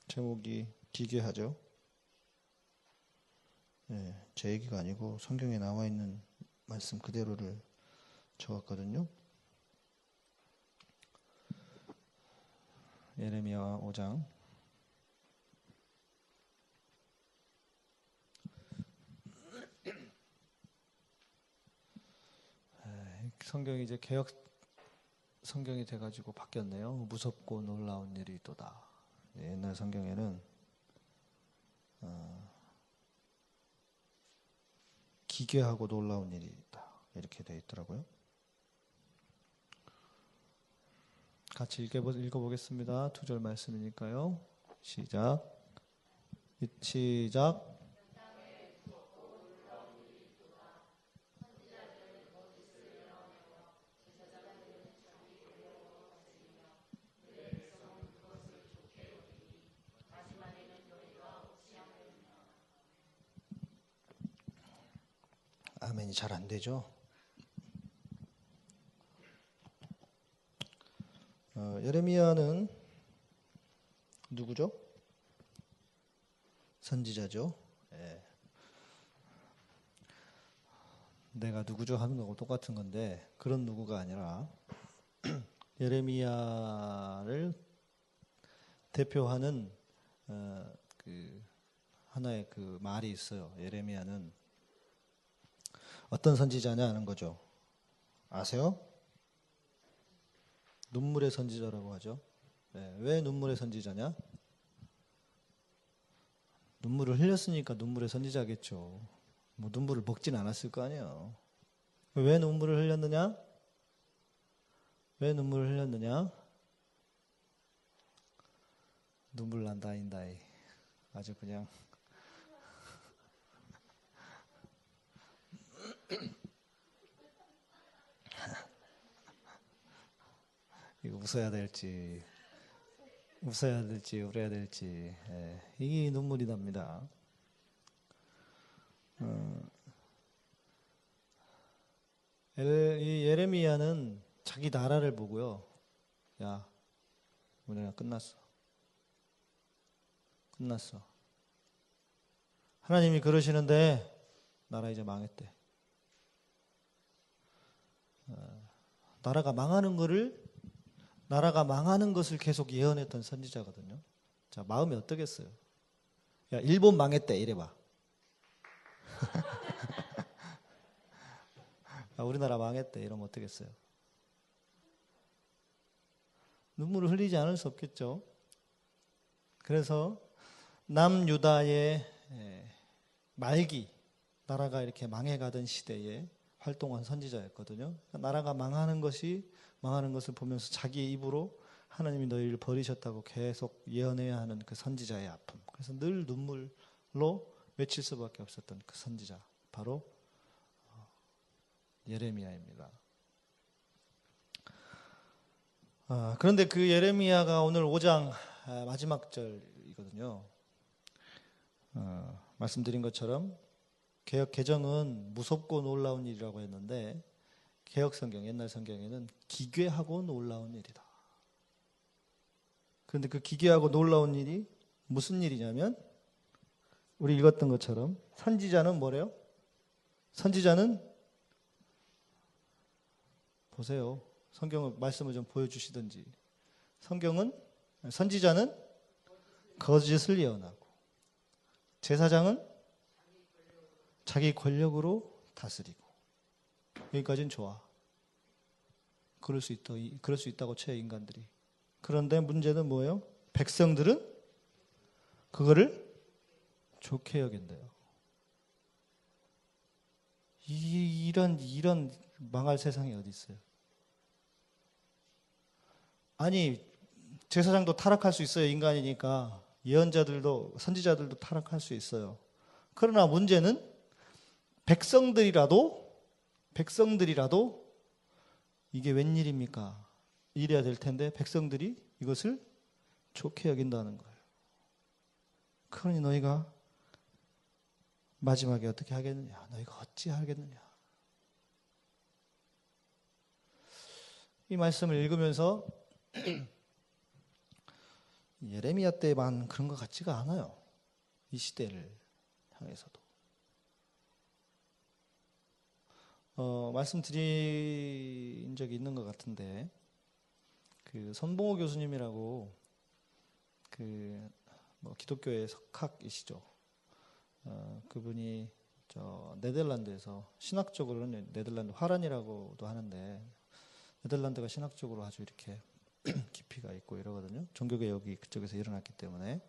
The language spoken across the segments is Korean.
제목이 기괴하죠. 제 얘기가 아니고 성경에 나와 있는 말씀 그대로를 적었거든요. 예레미야 5장. 성경이 이제 개역 성경이 돼가지고 바뀌었네요. 무섭고 놀라운 일이 있도다. 옛날 성경에는 기괴하고 놀라운 일이 있다 이렇게 되어 있더라고요. 같이 읽어보겠습니다. 2절 말씀이니까요. 시작. 아멘이 잘 안 되죠. 예레미야는 누구죠? 선지자죠. 내가 누구죠 하는 거하고 똑같은 건데 그런 누구가 아니라 예레미야를 대표하는 그 하나의 그 말이 있어요. 예레미야는 어떤 선지자냐 하는 거죠. 아세요? 눈물의 선지자라고 하죠. 왜 눈물의 선지자냐? 눈물을 흘렸으니까 눈물의 선지자겠죠. 뭐 눈물을 먹진 않았을 거 아니에요. 왜 눈물을 흘렸느냐? 왜 눈물을 흘렸느냐? 눈물 난다인다이. 아주 그냥 이거 웃어야 될지 울어야 될지 이게 눈물이 납니다. 이 예레미야는 자기 나라를 보고요. 야, 우리가 끝났어. 하나님이 그러시는데 나라 이제 망했대. 나라가 망하는 것을 계속 예언했던 선지자거든요. 자, 마음이 어떠겠어요? 야, 일본 망했대 이래봐. 야, 우리나라 망했대 이러면 어떠겠어요? 눈물을 흘리지 않을 수 없겠죠. 그래서 남유다의 말기, 나라가 이렇게 망해가던 시대에 활동한 선지자였거든요. 나라가 망하는 것을 보면서 자기의 입으로 하나님이 너희를 버리셨다고 계속 예언해야 하는 그 선지자의 아픔. 그래서 늘 눈물로 외칠 수밖에 없었던 그 선지자, 바로 예레미야입니다. 그런데 그 예레미야가 오늘 5장 마지막 절이거든요. 말씀드린 것처럼 개역 개정은 무섭고 놀라운 일이라고 했는데 개역 성경, 옛날 성경에는 기괴하고 놀라운 일이다. 그런데 그 기괴하고 놀라운 일이 무슨 일이냐면 우리 읽었던 것처럼 선지자는 뭐래요? 선지자는 보세요. 성경을 말씀을 좀 보여주시든지. 선지자는 거짓을 예언하고 제사장은 자기 권력으로 다스리고. 여기까지는 좋아. 그럴 수 있다고 쳐 인간들이. 그런데 문제는 뭐예요? 백성들은 그거를 좋게 여긴대요. 이런 망할 세상이 어디 있어요? 아니, 제사장도 타락할 수 있어요. 인간이니까. 예언자들도 선지자들도 타락할 수 있어요. 그러나 문제는 백성들이라도 이게 웬일입니까? 이래야 될 텐데 백성들이 이것을 좋게 여긴다는 거예요. 그러니 너희가 마지막에 어떻게 하겠느냐? 너희가 어찌 하겠느냐? 이 말씀을 읽으면서 예레미야 때만 그런 것 같지가 않아요. 이 시대를 향해서도. 말씀드린 적이 있는 것 같은데, 그 선봉호 교수님이라고 기독교의 석학이시죠. 그분이 네덜란드에서 신학적으로는 네덜란드 화란이라고도 하는데, 네덜란드가 신학적으로 아주 이렇게 깊이가 있고 이러거든요. 종교개혁이 그쪽에서 일어났기 때문에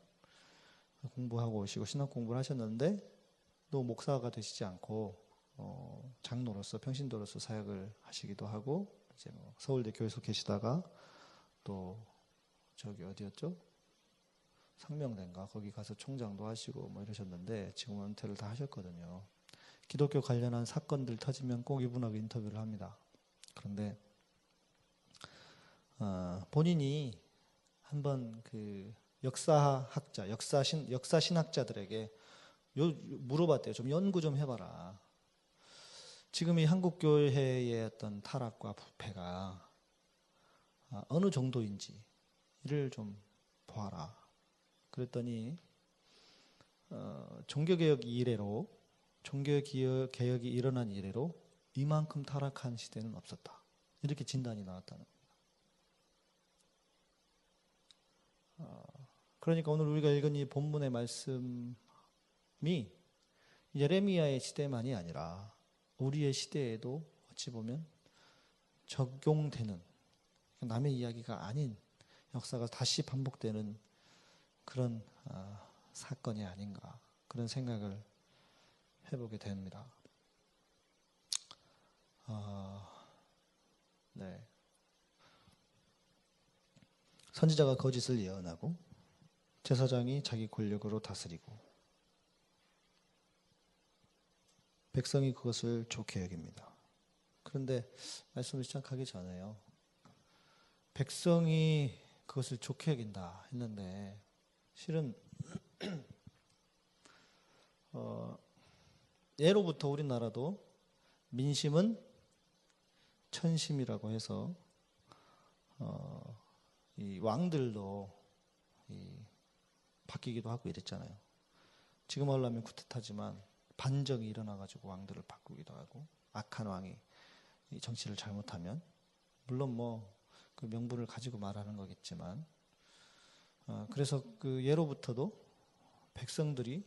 공부하고 오시고 신학 공부를 하셨는데, 또 목사가 되시지 않고 장로로서 평신도로서 사역을 하시기도 하고, 이제 서울대 교회에서 계시다가 또 어디였죠? 상명대인가 거기 가서 총장도 하시고 이러셨는데 지금 은퇴를 다 하셨거든요. 기독교 관련한 사건들 터지면 꼭 이분하고 인터뷰를 합니다. 그런데 본인이 한번 그 역사학자, 역사신학자들에게 물어봤대요. 좀 연구 좀 해봐라. 지금 이 한국교회의 어떤 타락과 부패가 어느 정도인지를 좀 보아라. 그랬더니 종교개혁이 일어난 이래로 이만큼 타락한 시대는 없었다. 이렇게 진단이 나왔다는 겁니다. 그러니까 오늘 우리가 읽은 이 본문의 말씀이 예레미야의 시대만이 아니라 우리의 시대에도 어찌 보면 적용되는, 남의 이야기가 아닌 역사가 다시 반복되는 그런 사건이 아닌가, 그런 생각을 해보게 됩니다. 네. 선지자가 거짓을 예언하고 제사장이 자기 권력으로 다스리고 백성이 그것을 좋게 여깁니다. 그런데 말씀을 시작하기 전에요, 백성이 그것을 좋게 여긴다 했는데 실은 예로부터 우리나라도 민심은 천심이라고 해서 이 왕들도 바뀌기도 하고 이랬잖아요. 지금 하려면 쿠데타지만 반정이 일어나가지고 왕들을 바꾸기도 하고, 악한 왕이 이 정치를 잘못하면, 물론 그 명분을 가지고 말하는 거겠지만, 그래서 그 예로부터도 백성들이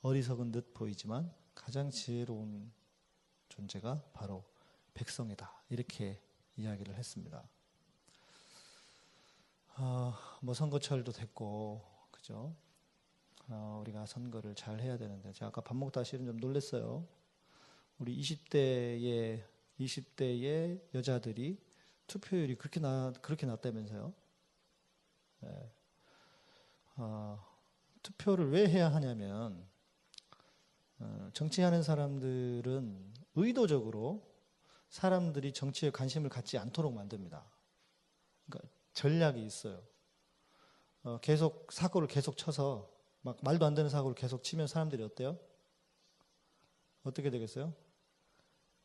어리석은 듯 보이지만 가장 지혜로운 존재가 바로 백성이다, 이렇게 이야기를 했습니다. 선거철도 됐고, 그죠? 우리가 선거를 잘 해야 되는데, 제가 아까 밥 먹다 실은 좀 놀랐어요. 우리 20대의 여자들이 투표율이 그렇게 낮다면서요. 네. 투표를 왜 해야 하냐면, 정치하는 사람들은 의도적으로 사람들이 정치에 관심을 갖지 않도록 만듭니다. 그러니까 전략이 있어요. 계속 사고를 계속 쳐서 막 말도 안 되는 사고를 계속 치면 사람들이 어때요? 어떻게 되겠어요?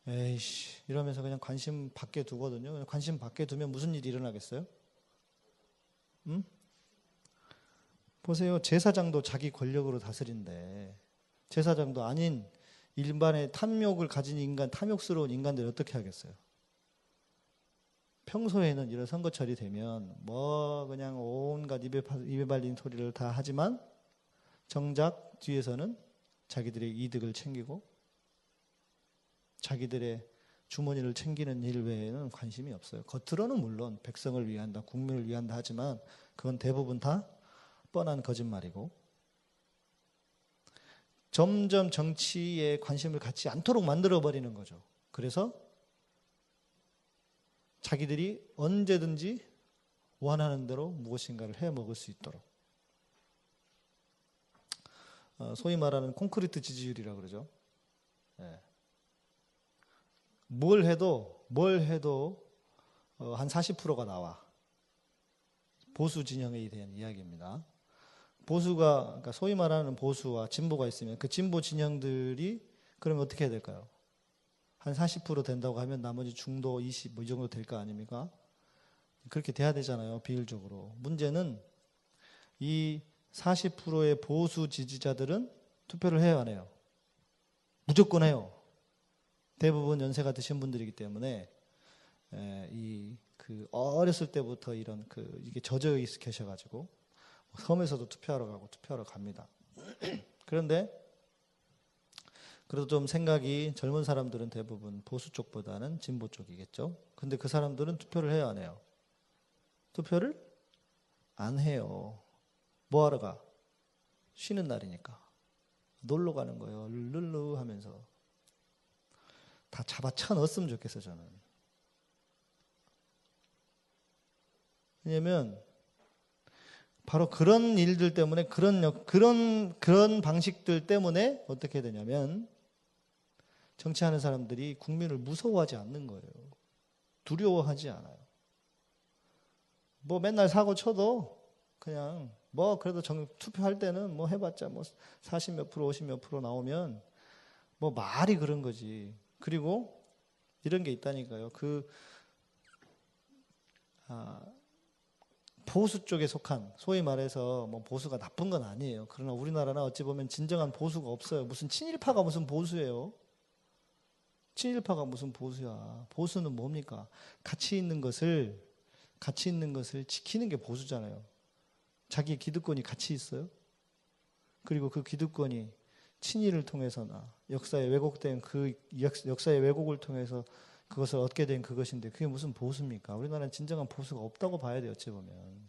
에이씨 이러면서 그냥 관심 밖에 두거든요. 관심 밖에 두면 무슨 일이 일어나겠어요? 보세요. 제사장도 자기 권력으로 다스린데, 제사장도 아닌 일반의 탐욕을 가진 인간, 탐욕스러운 인간들이 어떻게 하겠어요? 평소에는 이런 선거철이 되면 그냥 온갖 입에 발린 소리를 다 하지만 정작 뒤에서는 자기들의 이득을 챙기고 자기들의 주머니를 챙기는 일 외에는 관심이 없어요. 겉으로는 물론 백성을 위한다, 국민을 위한다 하지만 그건 대부분 다 뻔한 거짓말이고, 점점 정치에 관심을 갖지 않도록 만들어버리는 거죠. 그래서 자기들이 언제든지 원하는 대로 무엇인가를 해 먹을 수 있도록, 소위 말하는 콘크리트 지지율이라고 그러죠. 네. 뭘 해도 한 40%가 나와. 보수 진영에 대한 이야기입니다. 그러니까 소위 말하는 보수와 진보가 있으면 그 진보 진영들이 그러면 어떻게 해야 될까요? 한 40% 된다고 하면 나머지 중도 20 이 정도 될 거 아닙니까? 그렇게 돼야 되잖아요, 비율적으로. 문제는 이 40%의 보수 지지자들은 투표를 해요, 안 해요? 무조건 해요. 대부분 연세가 드신 분들이기 때문에 어렸을 때부터 이런 이게 젖어 계셔가지고 섬에서도 투표하러 가고 투표하러 갑니다. 그런데 그래도 좀 생각이 젊은 사람들은 대부분 보수 쪽보다는 진보 쪽이겠죠. 근데 그 사람들은 투표를 해요, 안 해요? 투표를 안 해요. 뭐 하러 가? 쉬는 날이니까. 놀러 가는 거예요. 룰루 하면서. 다 잡아쳐 넣었으면 좋겠어요, 저는. 왜냐면 바로 그런 일들 때문에 그런 방식들 때문에 어떻게 되냐면 정치하는 사람들이 국민을 무서워하지 않는 거예요. 두려워하지 않아요. 뭐 맨날 사고 쳐도 그냥 뭐 그래도 투표할 때는 뭐 해봤자 뭐 40 몇 프로 50 몇 프로 나오면 뭐 말이 그런 거지. 그리고 이런 게 있다니까요. 보수 쪽에 속한, 소위 말해서 뭐 보수가 나쁜 건 아니에요. 그러나 우리나라는 어찌 보면 진정한 보수가 없어요. 무슨 친일파가 무슨 보수예요? 친일파가 무슨 보수야? 보수는 뭡니까? 가치 있는 것을 지키는 게 보수잖아요. 자기의 기득권이 가치 있어요? 그리고 그 기득권이 친일을 통해서나 역사에 왜곡된 역사의 왜곡을 통해서 그것을 얻게 된 그것인데 그게 무슨 보수입니까? 우리나라는 진정한 보수가 없다고 봐야 돼요. 어찌 보면.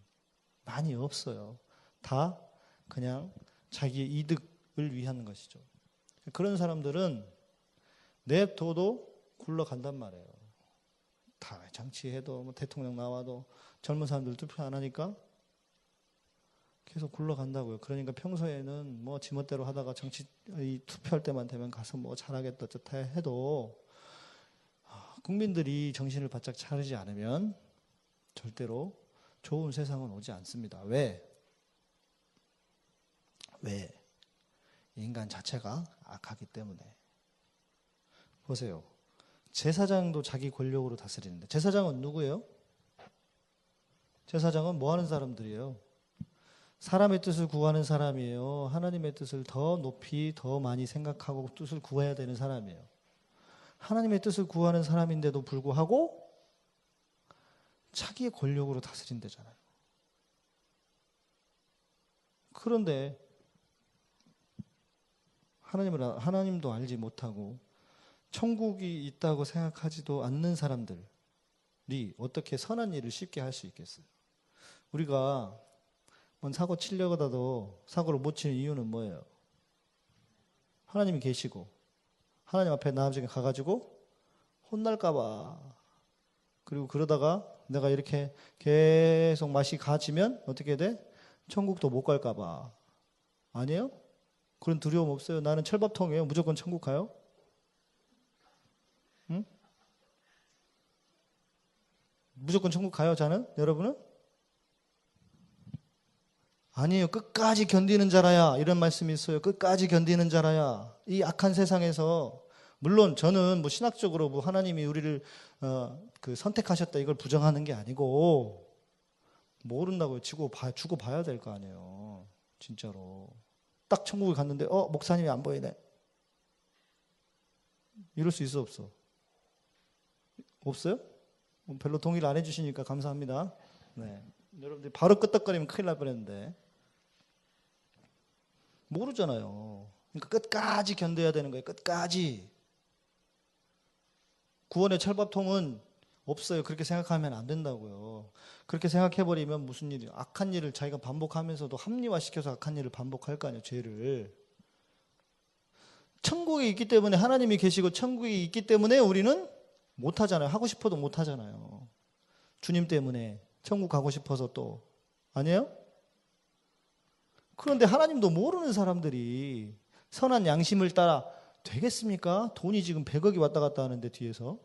많이 없어요. 다 그냥 자기의 이득을 위한 것이죠. 그런 사람들은 냅둬도 굴러간단 말이에요. 다 정치해도 뭐 대통령 나와도 젊은 사람들 투표 안 하니까 계속 굴러간다고요. 그러니까 평소에는 뭐 지멋대로 하다가 투표할 때만 되면 가서 뭐 잘하겠다 어쩌다 해도 국민들이 정신을 바짝 차리지 않으면 절대로 좋은 세상은 오지 않습니다. 왜? 인간 자체가 악하기 때문에. 보세요. 제사장도 자기 권력으로 다스리는데 제사장은 누구예요? 제사장은 뭐 하는 사람들이에요? 사람의 뜻을 구하는 사람이에요. 하나님의 뜻을 더 높이 더 많이 생각하고 뜻을 구해야 되는 사람이에요. 하나님의 뜻을 구하는 사람인데도 불구하고 자기의 권력으로 다스린다잖아요. 그런데 하나님도 알지 못하고 천국이 있다고 생각하지도 않는 사람들이 어떻게 선한 일을 쉽게 할 수 있겠어요? 우리가 뭔 사고 치려고 하다도 사고를 못 치는 이유는 뭐예요? 하나님이 계시고 하나님 앞에 나중에 가가지고 혼날까봐. 그리고 그러다가 내가 이렇게 계속 맛이 가지면 어떻게 돼? 천국도 못 갈까봐. 아니에요? 그런 두려움 없어요? 나는 철밥통이에요. 무조건 천국 가요? 응? 무조건 천국 가요, 저는? 여러분은? 아니에요. 끝까지 견디는 자라야. 이런 말씀이 있어요. 끝까지 견디는 자라야. 이 악한 세상에서 물론 저는 뭐 신학적으로 뭐 하나님이 우리를 선택하셨다 이걸 부정하는 게 아니고 모른다고요. 죽어 봐야 될 거 아니에요. 진짜로. 딱 천국에 갔는데 목사님이 안 보이네. 이럴 수 있어 없어? 없어요? 별로 동의를 안 해주시니까 감사합니다. 네. 여러분들이 바로 끄떡거리면 큰일 날 뻔했는데 모르잖아요. 그러니까 끝까지 견뎌야 되는 거예요. 끝까지. 구원의 철밥통은 없어요. 그렇게 생각하면 안 된다고요. 그렇게 생각해버리면 무슨 일이 악한 일을 자기가 반복하면서도 합리화시켜서 악한 일을 반복할 거 아니에요. 죄를. 천국이 있기 때문에 하나님이 계시고 천국이 있기 때문에 우리는 못하잖아요. 하고 싶어도 못하잖아요. 주님 때문에 천국 가고 싶어서 또. 아니에요? 그런데 하나님도 모르는 사람들이 선한 양심을 따라 되겠습니까? 돈이 지금 100억이 왔다 갔다 하는데 뒤에서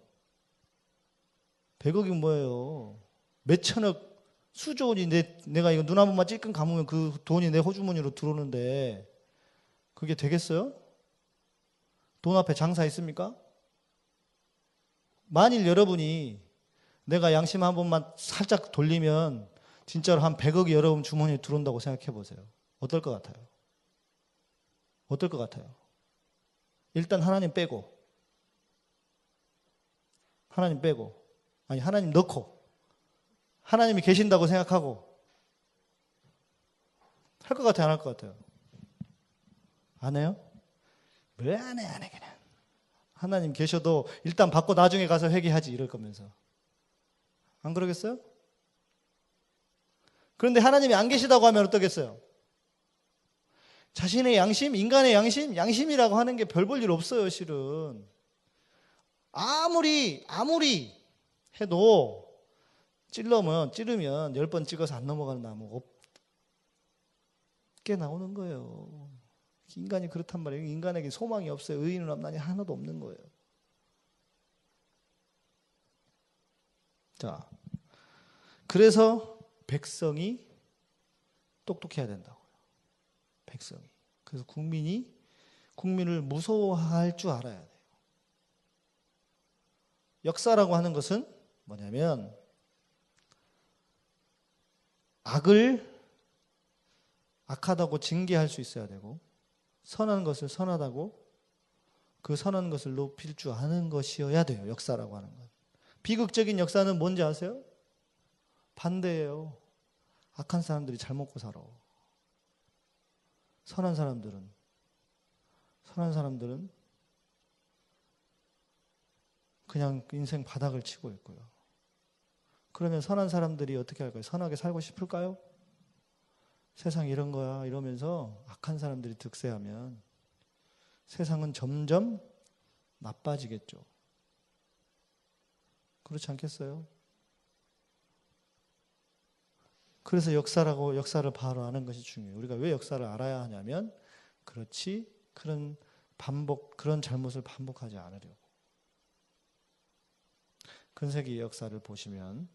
100억이 뭐예요? 몇천억 수조 원이 내가 이거 눈 한 번만 찔끔 감으면 그 돈이 내 호주머니로 들어오는데 그게 되겠어요? 돈 앞에 장사 있습니까? 만일 여러분이 내가 양심 한 번만 살짝 돌리면 진짜로 한 100억이 여러분 주머니에 들어온다고 생각해 보세요. 어떨 것 같아요? 어떨 것 같아요? 일단 하나님 빼고, 아니 하나님 넣고, 하나님이 계신다고 생각하고 할 것 같아요? 안 할 것 같아요? 안 해요? 왜 안 해? 안 해 그냥. 하나님 계셔도 일단 받고 나중에 가서 회개하지 이럴 거면서. 안 그러겠어요? 그런데 하나님이 안 계시다고 하면 어떠겠어요? 자신의 양심, 인간의 양심, 양심이라고 하는 게 별 볼 일 없어요, 실은. 아무리 해도 찌르면 10번 찍어서 안 넘어가는 나무 없게 나오는 거예요. 인간이 그렇단 말이에요. 인간에게 소망이 없어요. 의인은 없나니 하나도 없는 거예요. 자, 그래서 백성이 똑똑해야 된다고요. 백성이. 그래서 국민을 무서워할 줄 알아야 돼요. 역사라고 하는 것은 뭐냐면 악을 악하다고 징계할 수 있어야 되고 선한 것을 선하다고 그 선한 것을 높일 줄 아는 것이어야 돼요. 역사라고 하는 건. 비극적인 역사는 뭔지 아세요? 반대예요. 악한 사람들이 잘 먹고 살아. 선한 사람들은 그냥 인생 바닥을 치고 있고요. 그러면 선한 사람들이 어떻게 할까요? 선하게 살고 싶을까요? 세상 이런 거야 이러면서 악한 사람들이 득세하면 세상은 점점 나빠지겠죠. 그렇지 않겠어요? 그래서 역사를 바로 아는 것이 중요해요. 우리가 왜 역사를 알아야 하냐면 그런 잘못을 반복하지 않으려고. 근세기 역사를 보시면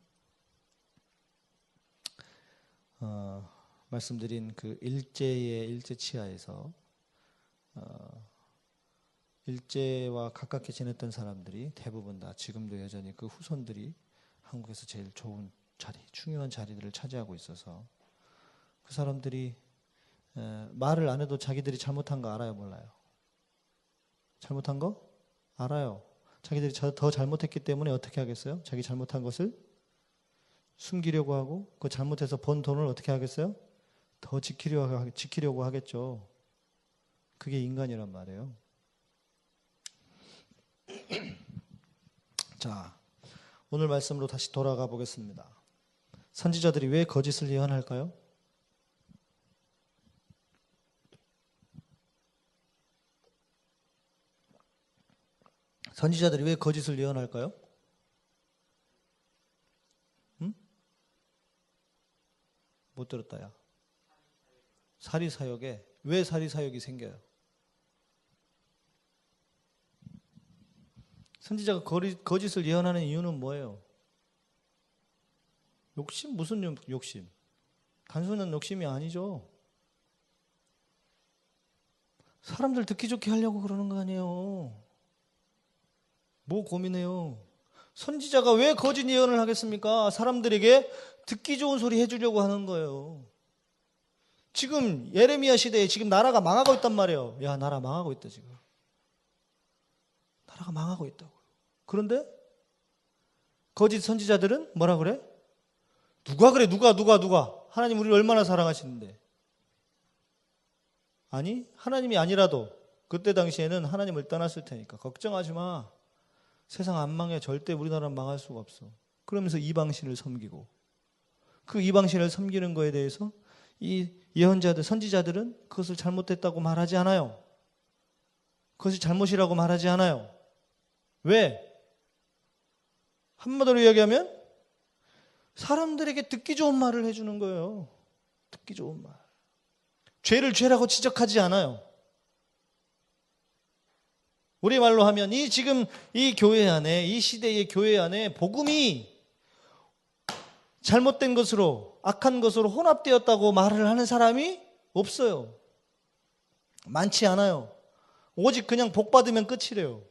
말씀드린 그 일제 치하에서 일제와 가깝게 지냈던 사람들이 대부분 다 지금도 여전히 그 후손들이 한국에서 제일 좋은 자리, 중요한 자리들을 차지하고 있어서 그 사람들이 말을 안 해도 자기들이 잘못한 거 알아요, 몰라요? 잘못한 거 알아요. 자기들이 더 잘못했기 때문에 어떻게 하겠어요? 자기 잘못한 것을 숨기려고 하고 그 잘못해서 번 돈을 어떻게 하겠어요? 더 지키려고 하겠죠. 그게 인간이란 말이에요. 자, 오늘 말씀으로 다시 돌아가 보겠습니다. 선지자들이 왜 거짓을 예언할까요? 선지자들이 왜 거짓을 예언할까요? 응? 못 들었다, 야. 사리사욕에 왜 사리사욕이 생겨요? 선지자가 거짓을 예언하는 이유는 뭐예요? 욕심? 무슨 욕심? 단순한 욕심이 아니죠. 사람들 듣기 좋게 하려고 그러는 거 아니에요. 뭐 고민해요? 선지자가 왜 거짓 예언을 하겠습니까? 사람들에게 듣기 좋은 소리 해주려고 하는 거예요. 지금 예레미야 시대에 지금 나라가 망하고 있단 말이에요. 야, 나라 망하고 있다 지금. 나라가 망하고 있다고. 그런데 거짓 선지자들은 뭐라 그래? 누가 그래? 누가? 하나님 우리를 얼마나 사랑하시는데. 아니, 하나님이 아니라도 그때 당시에는 하나님을 떠났을 테니까 걱정하지 마. 세상 안 망해. 절대 우리나라는 망할 수가 없어. 그러면서 이방신을 섬기고 그 이방신을 섬기는 거에 대해서 이 예언자들, 선지자들은 그것을 잘못했다고 말하지 않아요. 그것이 잘못이라고 말하지 않아요. 왜? 한마디로 이야기하면 사람들에게 듣기 좋은 말을 해주는 거예요. 듣기 좋은 말. 죄를 죄라고 지적하지 않아요. 우리말로 하면 지금 이 교회 안에, 이 시대의 교회 안에 복음이 잘못된 것으로, 악한 것으로 혼합되었다고 말을 하는 사람이 없어요. 많지 않아요. 오직 그냥 복 받으면 끝이래요.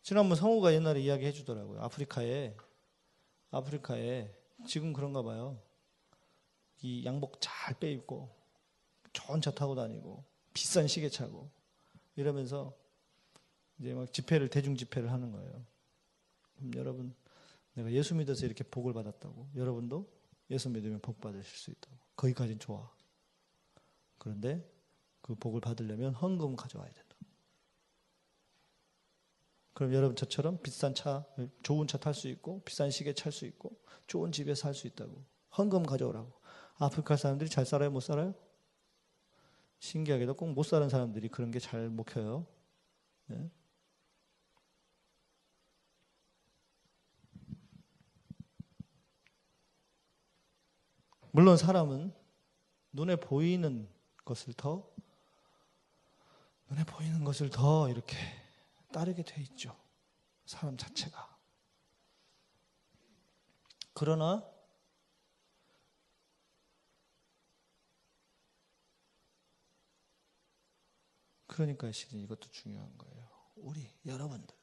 지난번 성우가 옛날에 이야기해 주더라고요. 아프리카에 아프리카에 지금 그런가 봐요. 이 양복 잘 빼입고 좋은 차 타고 다니고 비싼 시계 차고 이러면서 이제 막 대중 집회를 하는 거예요. 그럼 여러분, 내가 예수 믿어서 이렇게 복을 받았다고. 여러분도 예수 믿으면 복 받으실 수 있다고. 거기까지는 좋아. 그런데 그 복을 받으려면 헌금 가져와야 된다. 그럼 여러분 저처럼 비싼 차, 좋은 차 탈 수 있고 비싼 시계 찰 수 있고 좋은 집에 살 수 있다고. 헌금 가져오라고. 아프리카 사람들이 잘 살아요? 못 살아요? 신기하게도 꼭 못 사는 사람들이 그런 게 잘 먹혀요. 네? 물론 사람은 눈에 보이는 것을 더 이렇게 따르게 돼 있죠. 사람 자체가. 그러나 그러니까 실은 이것도 중요한 거예요. 우리 여러분들,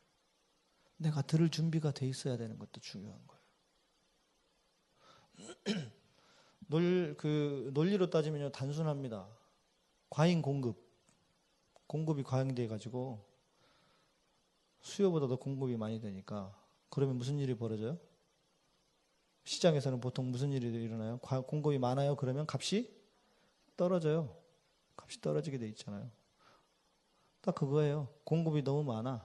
내가 들을 준비가 돼 있어야 되는 것도 중요한 거예요. 논리로 따지면요, 단순합니다. 과잉 공급이 과잉돼 가지고 수요보다 더 공급이 많이 되니까, 그러면 무슨 일이 벌어져요? 시장에서는 보통 무슨 일이 일어나요? 공급이 많아요. 그러면 값이 떨어져요. 값이 떨어지게 돼 있잖아요. 딱 그거예요. 공급이 너무 많아.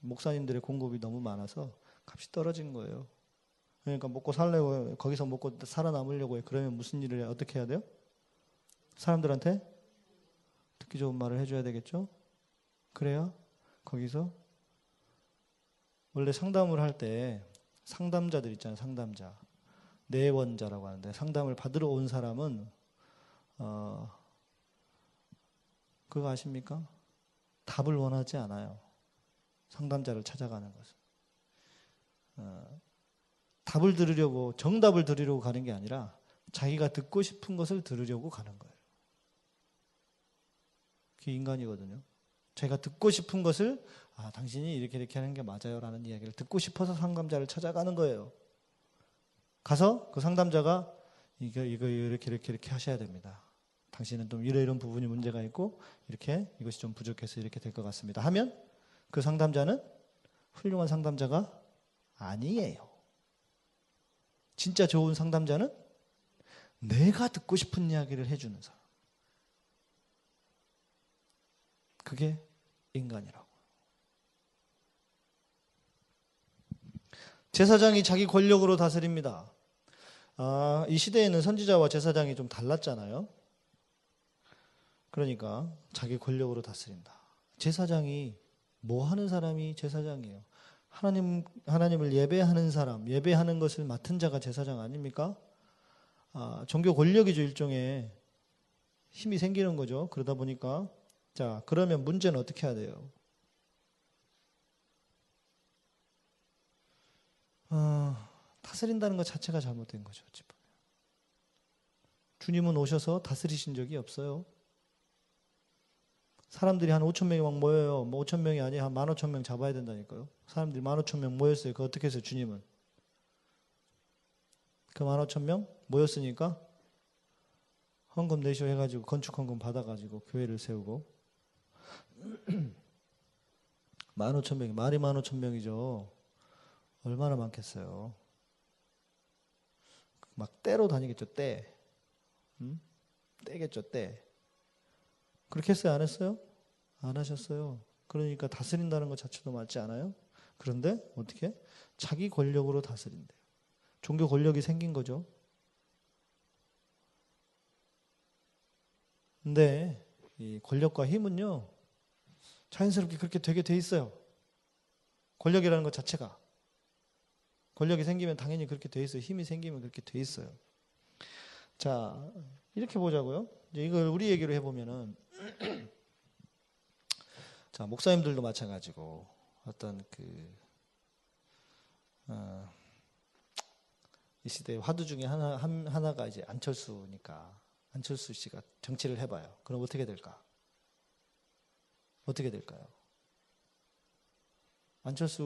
목사님들의 공급이 너무 많아서 값이 떨어진 거예요. 그러니까 먹고 살려고, 거기서 먹고 살아남으려고 해. 그러면 무슨 일을 어떻게 해야 돼요? 사람들한테 듣기 좋은 말을 해줘야 되겠죠? 그래야 거기서, 원래 상담을 할 때 상담자들 있잖아요. 상담자. 내원자라고 하는데, 상담을 받으러 온 사람은 그거 아십니까? 답을 원하지 않아요. 상담자를 찾아가는 것은. 답을 들으려고, 정답을 들으려고 가는 게 아니라 자기가 듣고 싶은 것을 들으려고 가는 거예요. 그게 인간이거든요. 자기가 듣고 싶은 것을, 당신이 이렇게 하는 게 맞아요 라는 이야기를 듣고 싶어서 상담자를 찾아가는 거예요. 가서 그 상담자가 이거 이렇게 하셔야 됩니다. 당신은 좀 이런 부분이 문제가 있고 이것이 좀 부족해서 이렇게 될 것 같습니다 하면, 그 상담자는 훌륭한 상담자가 아니에요. 진짜 좋은 상담자는 내가 듣고 싶은 이야기를 해주는 사람. 그게 인간이라고. 제사장이 자기 권력으로 다스립니다. 이 시대에는 선지자와 제사장이 좀 달랐잖아요. 그러니까 자기 권력으로 다스린다. 제사장이 뭐 하는 사람이 제사장이에요? 하나님을 예배하는 사람, 예배하는 것을 맡은 자가 제사장 아닙니까? 종교 권력이죠. 일종의 힘이 생기는 거죠. 그러다 보니까, 자, 그러면 문제는 어떻게 해야 돼요? 다스린다는 것 자체가 잘못된 거죠. 어찌 보면. 주님은 오셔서 다스리신 적이 없어요. 사람들이 한 5천 명이 막 모여요. 5천 명이 아니야. 한 15,000명 잡아야 된다니까요. 사람들이 15,000명 모였어요. 그거 어떻게 했어요, 주님은? 그 15,000명 모였으니까 헌금 내시오 해가지고 건축 헌금 받아가지고 교회를 세우고 15,000명이, 말이 15,000명이죠. 얼마나 많겠어요. 막 떼로 다니겠죠, 떼. 떼겠죠, 떼. 그렇게 했어요? 안 했어요? 안 하셨어요. 그러니까 다스린다는 것 자체도 맞지 않아요? 그런데 어떻게? 자기 권력으로 다스린대요. 종교 권력이 생긴 거죠. 근데 이 권력과 힘은요, 자연스럽게 그렇게 되게 돼 있어요. 권력이라는 것 자체가. 권력이 생기면 당연히 그렇게 돼 있어요. 힘이 생기면 그렇게 돼 있어요. 자, 이렇게 보자고요. 이걸 우리 얘기로 해보면은, 자, 목사님들도 마찬가지고, 어떤 이 시대의 화두 중에 하나가 이제 안철수니까, 안철수 씨가 정치를 해봐요. 그럼 어떻게 될까? 어떻게 될까요? 안철수가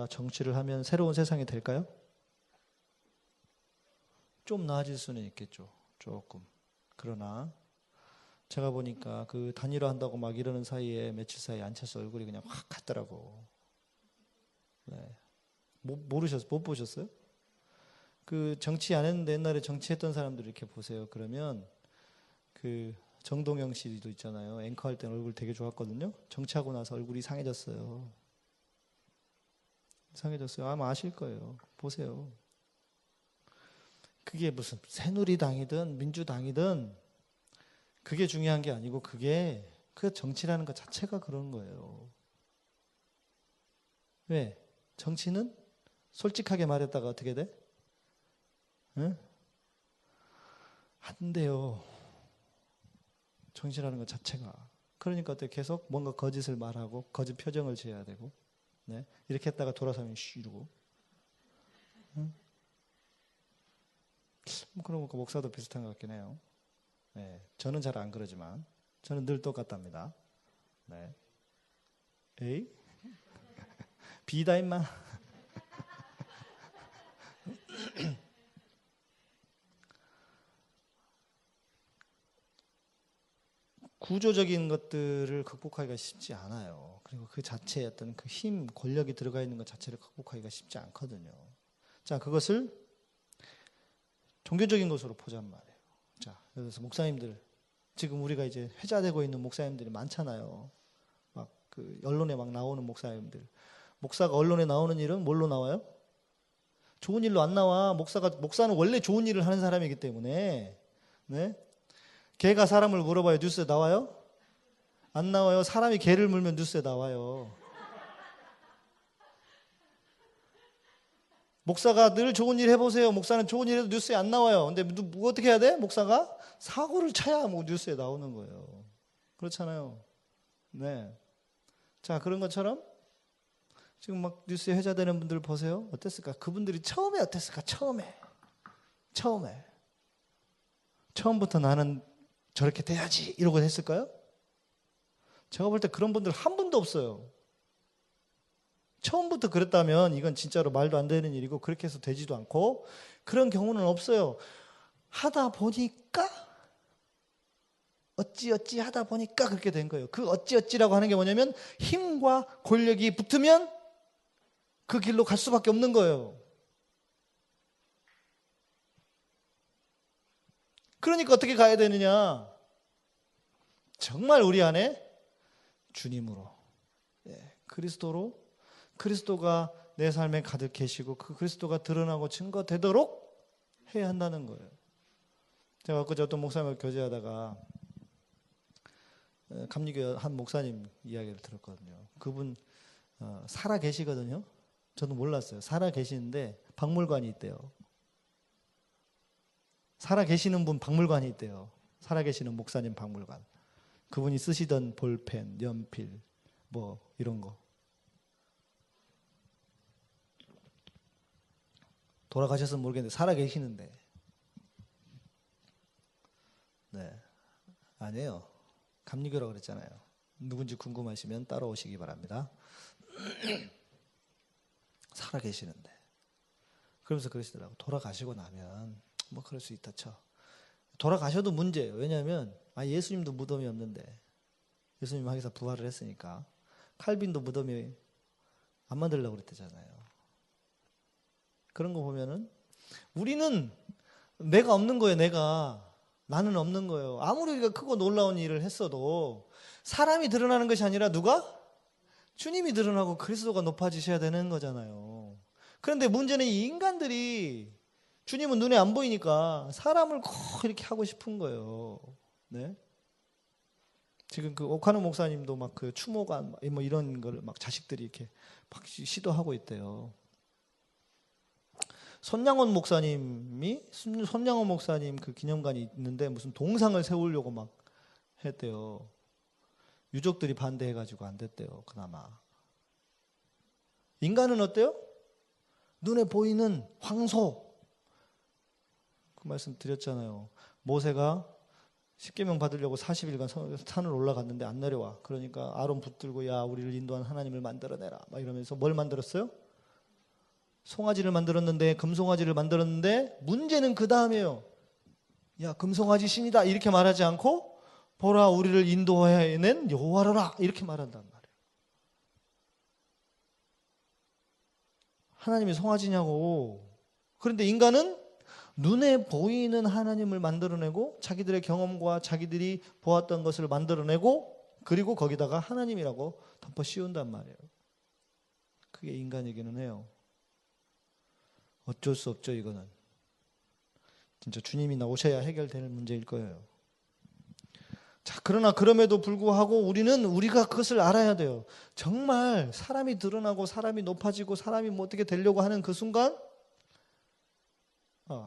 정치를 하면 새로운 세상이 될까요? 좀 나아질 수는 있겠죠. 조금. 그러나 제가 보니까 그 단일화 한다고 막 이러는 사이에 며칠 사이에 안철수 얼굴이 그냥 확 갔더라고. 네. 못 보셨어요? 그 정치 안 했는데 옛날에 정치했던 사람들 이렇게 보세요. 그러면 그 정동영 씨도 있잖아요. 앵커 할 때는 얼굴 되게 좋았거든요. 정치하고 나서 얼굴이 상해졌어요. 상해졌어요. 아마 아실 거예요. 보세요. 그게 무슨 새누리당이든 민주당이든 그게 중요한 게 아니고 그 정치라는 것 자체가 그런 거예요. 왜? 정치는 솔직하게 말했다가 어떻게 돼? 응? 안 돼요. 정치라는 것 자체가. 그러니까 어떻게 계속 뭔가 거짓을 말하고 거짓 표정을 지어야 되고, 네? 이렇게 했다가 돌아서면 이러고. 응? 뭐 그러고 보니까 목사도 비슷한 것 같긴 해요. 네, 저는 잘 안 그러지만 저는 늘 똑같답니다. 네. 에이? 비다 임마. 구조적인 것들을 극복하기가 쉽지 않아요. 그리고 그 자체의 어떤 그 힘, 권력이 들어가 있는 것 자체를 극복하기가 쉽지 않거든요. 자, 그것을 종교적인 것으로 보잔 말이에요. 자, 그래서 목사님들, 지금 우리가 이제 회자되고 있는 목사님들이 많잖아요. 막 그 언론에 막 나오는 목사님들. 목사가 언론에 나오는 일은 뭘로 나와요? 좋은 일로 안 나와. 목사는 원래 좋은 일을 하는 사람이기 때문에, 네? 개가 사람을 물어봐요. 뉴스에 나와요? 안 나와요. 사람이 개를 물면 뉴스에 나와요. 목사가 늘 좋은 일 해보세요. 목사는 좋은 일 해도 뉴스에 안 나와요. 근데 어떻게 해야 돼? 목사가 사고를 쳐야 뭐 뉴스에 나오는 거예요. 그렇잖아요. 네. 자, 그런 것처럼 지금 막 뉴스에 회자되는 분들 보세요. 어땠을까? 그분들이 처음에 어땠을까? 처음부터 나는 저렇게 돼야지 이러고 했을까요? 제가 볼 때 그런 분들 한 분도 없어요. 처음부터 그랬다면 이건 진짜로 말도 안 되는 일이고 그렇게 해서 되지도 않고 그런 경우는 없어요. 하다 보니까 어찌 하다 보니까 그렇게 된 거예요. 그 어찌라고 하는 게 뭐냐면 힘과 권력이 붙으면 그 길로 갈 수밖에 없는 거예요. 그러니까 어떻게 가야 되느냐? 정말 우리 안에 주님으로, 그리스도가 내 삶에 가득 계시고 그 그리스도가 드러나고 증거되도록 해야 한다는 거예요. 제가 엊그제 어떤 목사님과 교제하다가 감리교 한 목사님 이야기를 들었거든요. 그분 살아 계시거든요. 저도 몰랐어요. 살아 계시는데 박물관이 있대요. 살아 계시는 분 박물관이 있대요. 살아 계시는 목사님 박물관. 그분이 쓰시던 볼펜, 연필, 뭐 이런 거. 돌아가셨으면 모르겠는데 살아 계시는데. 네, 아니에요. 감리교라고 그랬잖아요. 누군지 궁금하시면 따라오시기 바랍니다. 살아 계시는데. 그러면서 그러시더라고. 돌아가시고 나면 뭐 그럴 수 있다 쳐. 돌아가셔도 문제예요. 왜냐하면 예수님도 무덤이 없는데 예수님 하기사 부활을 했으니까 칼빈도 무덤이 안 만들려고 그랬대잖아요. 그런 거 보면은 우리는 내가 없는 거예요. 나는 없는 거예요. 아무리 우리가 크고 놀라운 일을 했어도 사람이 드러나는 것이 아니라 누가? 주님이 드러나고 그리스도가 높아지셔야 되는 거잖아요. 그런데 문제는 이 인간들이 주님은 눈에 안 보이니까 사람을 꼭 이렇게 하고 싶은 거예요. 네? 지금 그 오카노 목사님도 막 그 추모관 뭐 이런 걸 막 자식들이 이렇게 막 시도하고 있대요. 손양원 목사님 그 기념관이 있는데 무슨 동상을 세우려고 막 했대요. 유족들이 반대해가지고 안 됐대요. 그나마. 인간은 어때요? 눈에 보이는 황소. 그 말씀 드렸잖아요. 모세가 십계명 받으려고 40일간 산을 올라갔는데 안 내려와. 그러니까 아론 붙들고 야 우리를 인도한 하나님을 만들어내라 막 이러면서 뭘 만들었어요? 송아지를 만들었는데 금송아지를 만들었는데 문제는 그 다음이에요. 야 금송아지 신이다 이렇게 말하지 않고 보라 우리를 인도해낸 여호와로라 이렇게 말한단 말이에요. 하나님이 송아지냐고. 그런데 인간은 눈에 보이는 하나님을 만들어내고 자기들의 경험과 자기들이 보았던 것을 만들어내고 그리고 거기다가 하나님이라고 덮어 씌운단 말이에요. 그게 인간이기는 해요. 어쩔 수 없죠. 이거는 진짜 주님이 나오셔야 해결될 문제일 거예요. 자, 그러나 그럼에도 불구하고 우리가 그것을 알아야 돼요. 정말 사람이 드러나고 사람이 높아지고 사람이 뭐 어떻게 되려고 하는 그 순간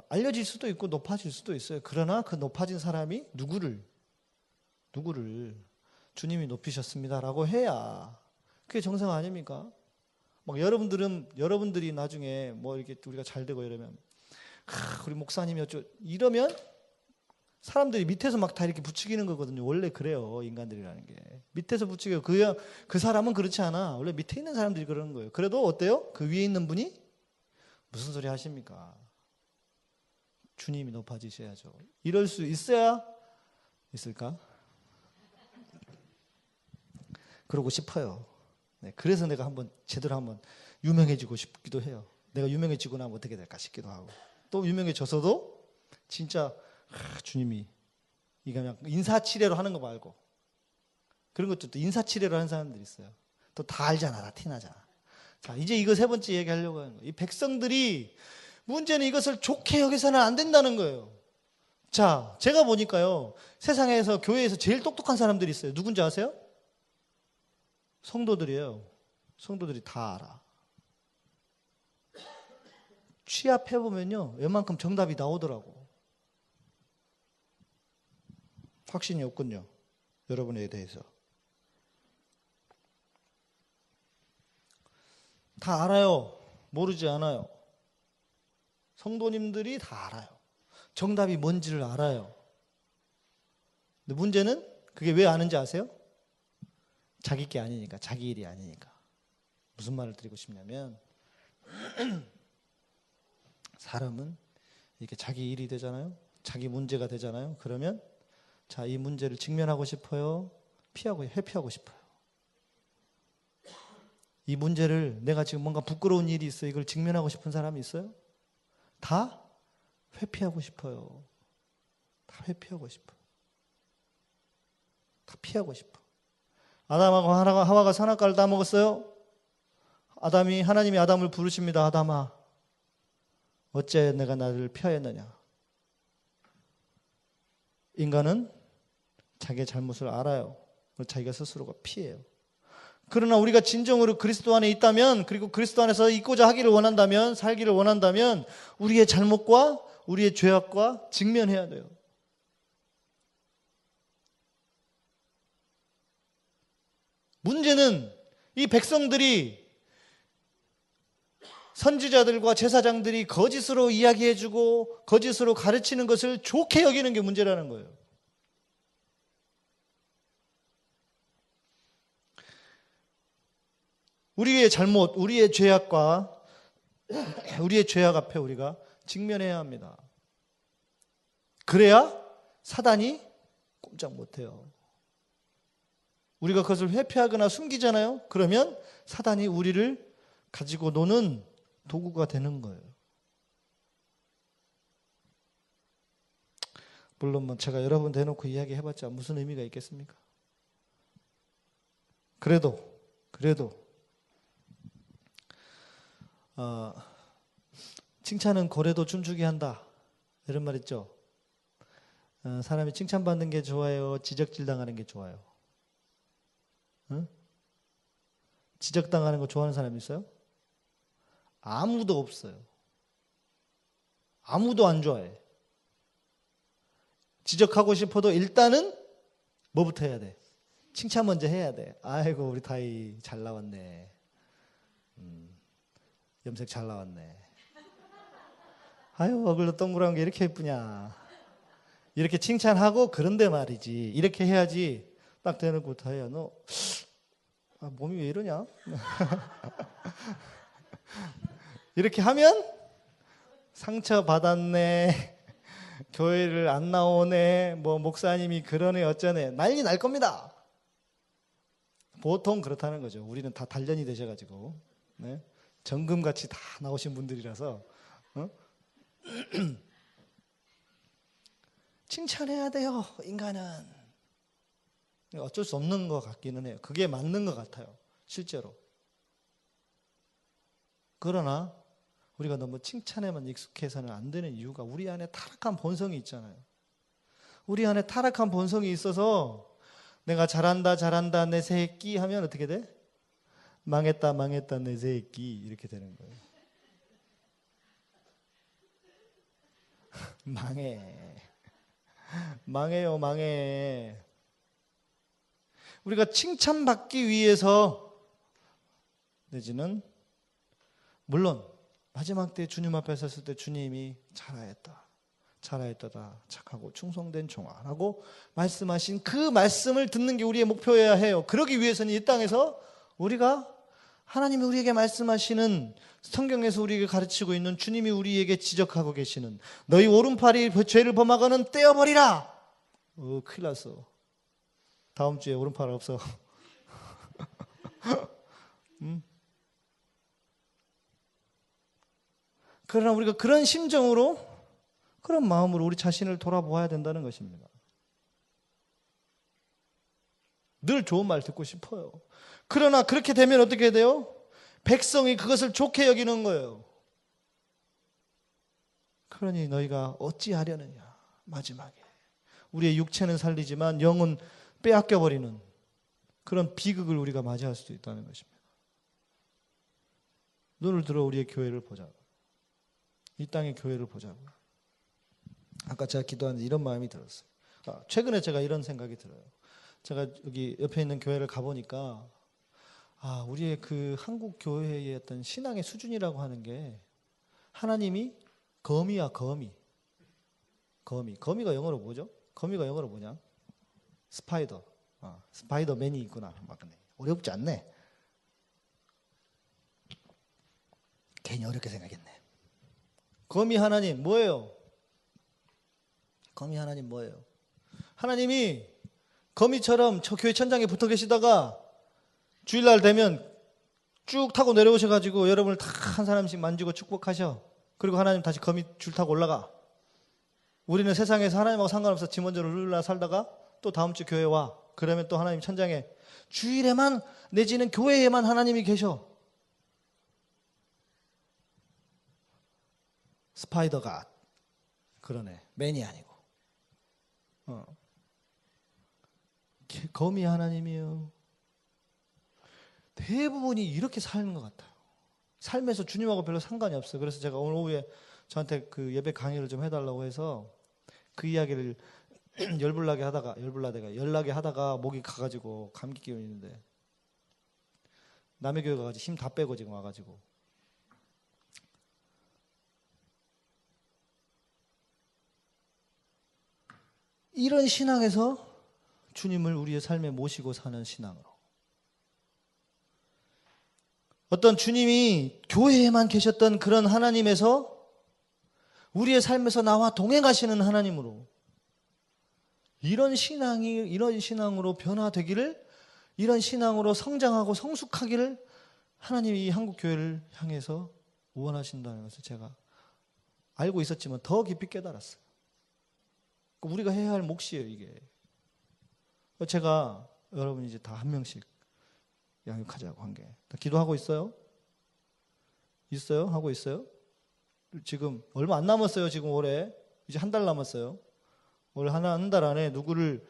알려질 수도 있고 높아질 수도 있어요. 그러나 그 높아진 사람이 누구를 주님이 높이셨습니다라고 해야 그게 정상 아닙니까? 막 여러분들이 나중에 뭐 이렇게 우리가 잘 되고 이러면 우리 목사님이 이러면 사람들이 밑에서 막 다 이렇게 부추기는 거거든요. 원래 그래요. 인간들이라는 게 밑에서 부추겨요. 그 사람은 그렇지 않아. 원래 밑에 있는 사람들이 그러는 거예요. 그래도 어때요? 그 위에 있는 분이 무슨 소리 하십니까? 주님이 높아지셔야죠. 이럴 수 있어야 있을까? 그러고 싶어요. 네, 그래서 내가 제대로 한번 유명해지고 싶기도 해요. 내가 유명해지고 나면 어떻게 될까 싶기도 하고 또 유명해져서도 진짜 주님이 이거 그냥 인사치레로 하는 거 말고 그런 것도 또 인사치레로 하는 사람들이 있어요. 또 다 알잖아. 다 티나잖아. 자, 이제 이거 세 번째 얘기하려고 하는 거예요. 이 백성들이 문제는 이것을 좋게 여기서는 안 된다는 거예요. 자, 제가 보니까요. 세상에서 교회에서 제일 똑똑한 사람들이 있어요. 누군지 아세요? 성도들이에요. 성도들이 다 알아. 취합해보면요. 웬만큼 정답이 나오더라고. 확신이 없군요. 여러분에 대해서. 다 알아요. 모르지 않아요. 성도님들이 다 알아요. 정답이 뭔지를 알아요. 근데 문제는 그게 왜 아는지 아세요? 자기 게 아니니까. 자기 일이 아니니까. 무슨 말을 드리고 싶냐면 사람은 이렇게 자기 일이 되잖아요. 자기 문제가 되잖아요. 그러면 자, 이 문제를 직면하고 싶어요. 회피하고 싶어요. 이 문제를 내가 지금 뭔가 부끄러운 일이 있어. 이걸 직면하고 싶은 사람이 있어요? 다 회피하고 싶어요. 다 회피하고 싶어요. 다 피하고 싶어. 아담하고 하와가 선악과를 다 먹었어요? 하나님이 아담을 부르십니다. 아담아, 어째 내가 나를 피하였느냐? 인간은 자기의 잘못을 알아요. 자기가 스스로가 피해요. 그러나 우리가 진정으로 그리스도 안에 있다면, 그리고 그리스도 안에서 있고자 하기를 원한다면, 살기를 원한다면 우리의 잘못과 우리의 죄악과 직면해야 돼요. 문제는 이 백성들이 선지자들과 제사장들이 거짓으로 이야기해주고 거짓으로 가르치는 것을 좋게 여기는 게 문제라는 거예요. 우리의 잘못, 우리의 죄악 앞에 우리가 직면해야 합니다. 그래야 사단이 꼼짝 못해요. 우리가 그것을 회피하거나 숨기잖아요. 그러면 사단이 우리를 가지고 노는 도구가 되는 거예요. 물론 뭐 제가 여러 번 대놓고 이야기해봤자 무슨 의미가 있겠습니까? 그래도 칭찬은 고래도 춤추게 한다. 이런 말 있죠. 사람이 칭찬받는 게 좋아요? 지적질 당하는 게 좋아요? 응? 지적당하는 거 좋아하는 사람 있어요? 아무도 없어요. 아무도 안 좋아해. 지적하고 싶어도 일단은 뭐부터 해야 돼? 칭찬 먼저 해야 돼. 아이고 우리 다이 잘 나왔네. 염색 잘 나왔네. 아유 얼굴도 동그란 게 이렇게 예쁘냐. 이렇게 칭찬하고 그런데 말이지. 이렇게 해야지 딱 대놓고 다혜야 너 몸이 왜 이러냐? 이렇게 하면 상처받았네. 교회를 안 나오네. 뭐 목사님이 그러네 어쩌네. 난리 날 겁니다. 보통 그렇다는 거죠. 우리는 다 단련이 되셔가지고 네? 정금같이 다 나오신 분들이라서 칭찬해야 돼요. 인간은 어쩔 수 없는 것 같기는 해요. 그게 맞는 것 같아요. 실제로. 그러나 우리가 너무 칭찬에만 익숙해서는 안 되는 이유가 우리 안에 타락한 본성이 있잖아요. 우리 안에 타락한 본성이 있어서 내가 잘한다 잘한다 내 새끼 하면 어떻게 돼? 망했다 망했다 내 새끼 이렇게 되는 거예요. 망해. 망해요 망해. 우리가 칭찬받기 위해서 내지는 물론 마지막 때 주님 앞에 섰을 때 주님이 잘하였다. 잘하였다. 착하고 충성된 종아라고 말씀하신 그 말씀을 듣는 게 우리의 목표여야 해요. 그러기 위해서는 이 땅에서 우리가 하나님이 우리에게 말씀하시는 성경에서 우리에게 가르치고 있는 주님이 우리에게 지적하고 계시는 너희 오른팔이 죄를 범하거는 떼어버리라. 큰일 났어. 다음 주에 오른팔 없어. 그러나 우리가 그런 심정으로 그런 마음으로 우리 자신을 돌아보아야 된다는 것입니다. 늘 좋은 말 듣고 싶어요. 그러나 그렇게 되면 어떻게 돼요? 백성이 그것을 좋게 여기는 거예요. 그러니 너희가 어찌하려느냐. 마지막에 우리의 육체는 살리지만 영은 빼앗겨버리는 그런 비극을 우리가 맞이할 수도 있다는 것입니다. 눈을 들어 우리의 교회를 보자고. 이 땅의 교회를 보자고. 아까 제가 기도하는데 이런 마음이 들었어요. 최근에 제가 이런 생각이 들어요. 제가 여기 옆에 있는 교회를 가보니까 우리의 그 한국 교회의 어떤 신앙의 수준이라고 하는 게 하나님이 거미야 거미. 거미가 영어로 뭐죠? 거미가 영어로 뭐냐? 스파이더. 스파이더맨이 있구나. 어렵지 않네. 괜히 어렵게 생각했네. 거미 하나님 뭐예요? 거미 하나님 뭐예요? 하나님이 거미처럼 저 교회 천장에 붙어 계시다가 주일날 되면 쭉 타고 내려오셔가지고 여러분을 다 한 사람씩 만지고 축복하셔. 그리고 하나님 다시 거미 줄 타고 올라가. 우리는 세상에서 하나님하고 상관없어 지 먼저 룰라 살다가 또 다음 주 교회 와. 그러면 또 하나님 천장에 주일에만 내지는 교회에만 하나님이 계셔. 스파이더가 그러네. 맨이 아니고. 거미 하나님이요. 대부분이 이렇게 사는 것 같아요. 삶에서 주님하고 별로 상관이 없어요. 그래서 제가 오늘 오후에 저한테 그 예배 강의를 좀 해달라고 해서 그 이야기를 열불나게 하다가 목이 가가지고 감기 기운이 있는데 남의 교회 가가지고 힘 다 빼고 지금 와가지고 이런 신앙에서 주님을 우리의 삶에 모시고 사는 신앙으로 어떤 주님이 교회에만 계셨던 그런 하나님에서 우리의 삶에서 나와 동행하시는 하나님으로 이런 신앙으로 변화되기를 이런 신앙으로 성장하고 성숙하기를 하나님이 이 한국 교회를 향해서 원하신다는 것을 제가 알고 있었지만 더 깊이 깨달았어요. 우리가 해야 할 몫이에요, 이게. 제가 여러분 이제 다 한 명씩 양육하자고 한 게. 기도하고 있어요? 있어요? 하고 있어요? 지금 얼마 안 남았어요, 지금 올해. 이제 한 달 남았어요. 올 한 달 안에 누구를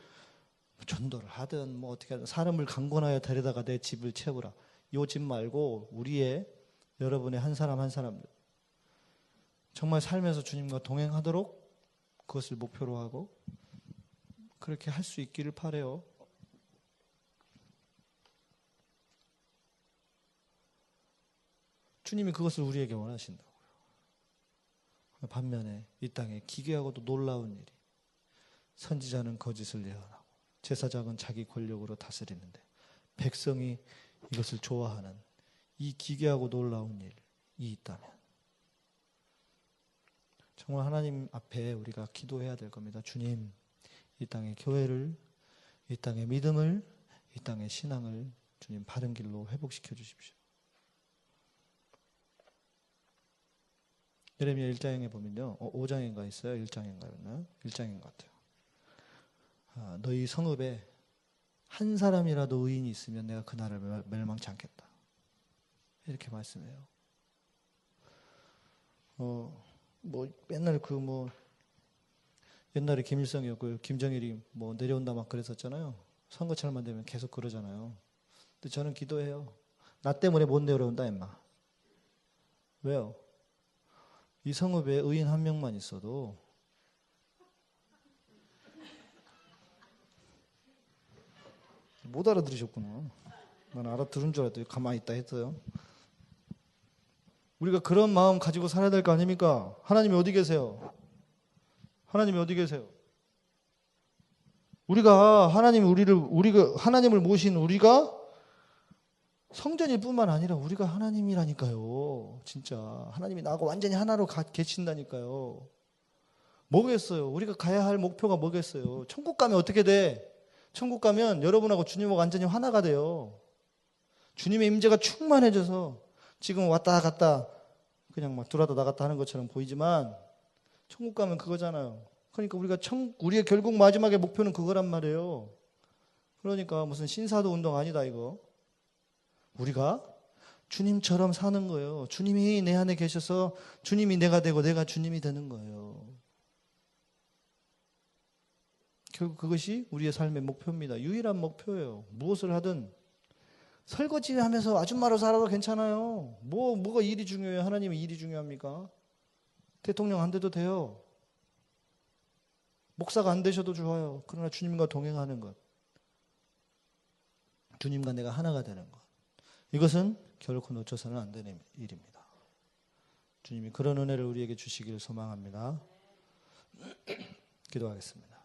전도를 하든 뭐 어떻게 하든 사람을 강권하여 데려다가 내 집을 채우라. 요 집 말고 우리의 여러분의 한 사람 한 사람들. 정말 삶에서 주님과 동행하도록 그것을 목표로 하고 그렇게 할 수 있기를 바라요. 주님이 그것을 우리에게 원하신다고요. 반면에 이 땅에 기괴하고도 놀라운 일이 선지자는 거짓을 예언하고 제사장은 자기 권력으로 다스리는데 백성이 이것을 좋아하는 이 기괴하고 놀라운 일이 있다면 정말 하나님 앞에 우리가 기도해야 될 겁니다. 주님, 이 땅의 교회를, 이 땅의 믿음을, 이 땅의 신앙을 주님 바른 길로 회복시켜 주십시오. 예레미야 1장에 보면요. 5장인가 있어요? 1장인가요? 1장인 것 같아요. 너희 성읍에 한 사람이라도 의인이 있으면 내가 그 나라를 멸망치 않겠다. 이렇게 말씀해요. 맨날 옛날에 김일성이었고 김정일이 내려온다 막 그랬었잖아요. 선거철만 되면 계속 그러잖아요. 근데 저는 기도해요. 나 때문에 못 내려온다 임마. 왜요? 이 성읍에 의인 한 명만 있어도 못 알아들으셨구나. 난 알아들은 줄 알았더니 가만히 있다 했어요. 우리가 그런 마음 가지고 살아야 될 거 아닙니까? 하나님이 어디 계세요? 하나님이 어디 계세요? 우리가 하나님을 모신 우리가 성전일 뿐만 아니라 우리가 하나님이라니까요. 진짜 하나님이 나하고 완전히 하나로 계신다니까요. 뭐겠어요? 우리가 가야 할 목표가 뭐겠어요? 천국 가면 어떻게 돼? 천국 가면 여러분하고 주님하고 완전히 하나가 돼요. 주님의 임재가 충만해져서 지금 왔다 갔다 그냥 막 들어왔다 나갔다 하는 것처럼 보이지만 천국 가면 그거잖아요. 그러니까 우리의 결국 마지막의 목표는 그거란 말이에요. 그러니까 무슨 신사도 운동 아니다 이거. 우리가 주님처럼 사는 거예요. 주님이 내 안에 계셔서 주님이 내가 되고 내가 주님이 되는 거예요. 결국 그것이 우리의 삶의 목표입니다. 유일한 목표예요. 무엇을 하든 설거지 하면서 아줌마로 살아도 괜찮아요. 뭐가 일이 중요해요? 하나님의 일이 중요합니까? 대통령 안 돼도 돼요. 목사가 안 되셔도 좋아요. 그러나 주님과 동행하는 것. 주님과 내가 하나가 되는 것. 이것은 결코 놓쳐서는 안 되는 일입니다. 주님이 그런 은혜를 우리에게 주시기를 소망합니다. 기도하겠습니다.